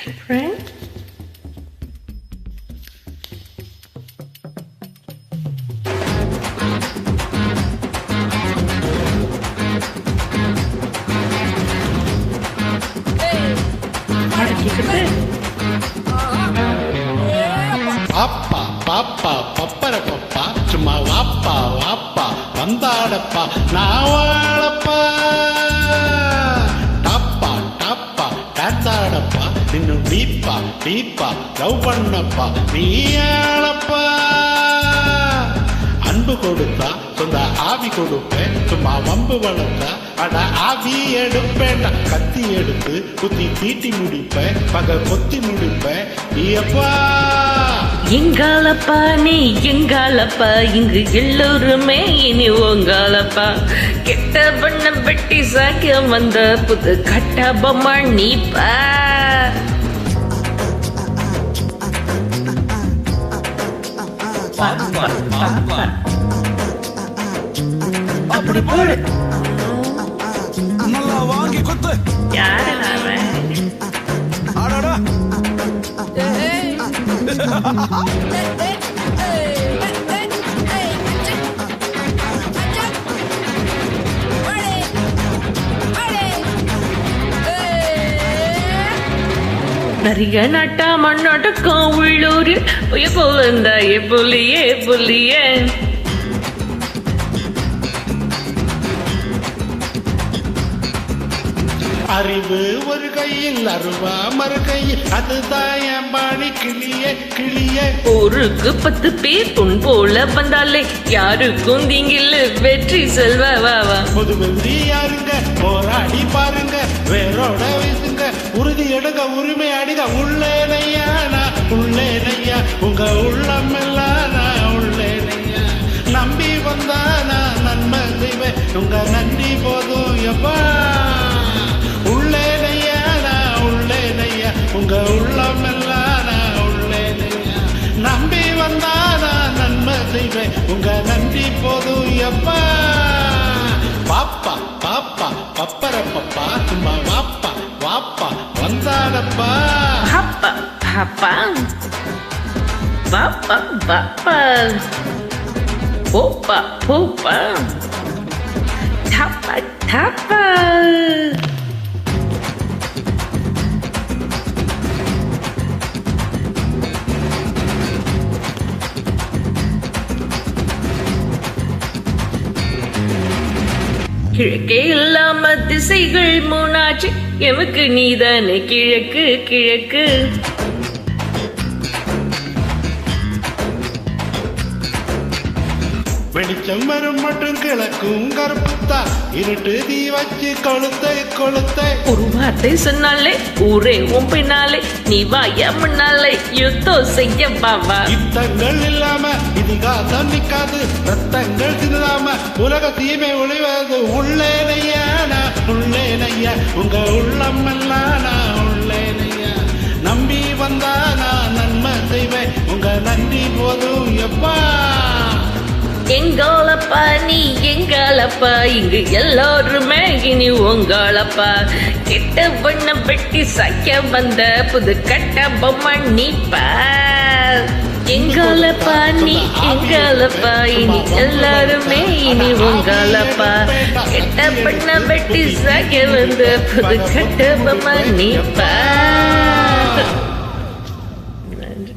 Hi, friend. அப்பா பாப்பா பப்பர பப்பா சும்மா வாப்பா வாப்பா வந்தாடப்பா நான் வாழப்பா டாப்பா டாப்பா டாத்தாடப்பா இன்னும் டீப்பா டீப்பா லவ் பண்ணப்பா நீ ஆளப்பா அன்பு கொடுத்தா சொந்த ஆவி கொடுப்பேன் சும்மா வம்பு வளர்த்தா அட ஆவி எடுப்பேன்டா கத்தி எடுத்து குத்தி தீட்டி முடிப்பேன் பக கொத்தி முடிப்பேன் நீயப்பா எங்காலப்பா நீ எங்காலப்பா இங்கு எல்லோருமே இனி உங்காலப்பா கெட்ட பண்ண வெட்டி சாக்க வந்த புது கட்ட பொம்மை நீப்பா அப்படி போடு நல்லா வாங்கி குத்து. யாரு அவன் அடடா. நிறைய நாட்டா மண்ணாட்டக்கம் உள்ளூர் போல இருந்தா புலியே புலியே அறிவு ஒரு கையில் அருவா மறு கையில் அதுதான் என் பாணி கிளியே கிளியே ஊருக்கு 10 பேர் பொன் போல வந்தாலே யாருக்கும் தீங்கில் வெற்றி செல்வா பொது வெற்றி யாருங்க போராடி பாருங்க வேரோட வீசுங்க உறுதி எடுங்க உரிமை அடிங்க உள்ளேனையா உள்ளேனையா உங்க உள்ளம் எல்லாம் நான் உள்ளேனையா நம்பி வந்தா நான் நன்மை செய்வேன் உங்க நன்றி போதும் எப்பா உள்ளேனையா நான் உள்ளேனையா உங்க உள்ளம் எல்லாம் நான் உள்ளேனையா நம்பி வந்தா நான் நன்மை செய்வேன் உங்க நன்றி போதும் எப்பா பாப்பா பாப்பா பப்பர பப்பா சும்மா வாப்பா வாப்பா வந்தாடப்பா பாப்பா பாப்பா பாப்பா பாப்பா போப்பா போப்பா தாப்பா தாப்பா கிழக்கே இல்லாம திசைகள் மூணாச்சு எமக்கு நீதானே கிழக்கு கிழக்கு வெளிச்சம் வரும் மட்டும் கிழக்கும் கருப்புத்தா இருட்டு தீ வச்சு கொளுத்தை கொளுத்தை ஒரு வார்த்தை சொன்னாலே ஊரே உன் பின்னாலே நீ வாயா முன்னாலே யுத்தம் செய்ய பாவா யுத்தங்கள் இல்லாம இதிகாசம் நிக்காது ரத்தங்கள் தின்னாம உலக தீமை ஒளிவது உள்ளேனையா நான் உள்ளேனையா உங்க உள்ளம் எல்லாம் நான் உள்ளேனையா நம்பி வந்தா நான் நன்மை செய்வேன் உங்க நன்றி போதும் எப்பா எங்காலப்பா நீ எங்காலப்பா இங்கு எல்லாருமே இனி உங்காலப்பா கெட்ட பண்ண வெட்டி சாக்க வந்த புது கட்ட பொம்மை நீப்பா எங்காலப்பா நீ எங்காலப்பா இனி எல்லாருமே இனி உங்காலப்பா கெட்ட பண்ண வெட்டி சாக்க வந்த புது கட்ட பொம்மை நீப்பா நன்றி.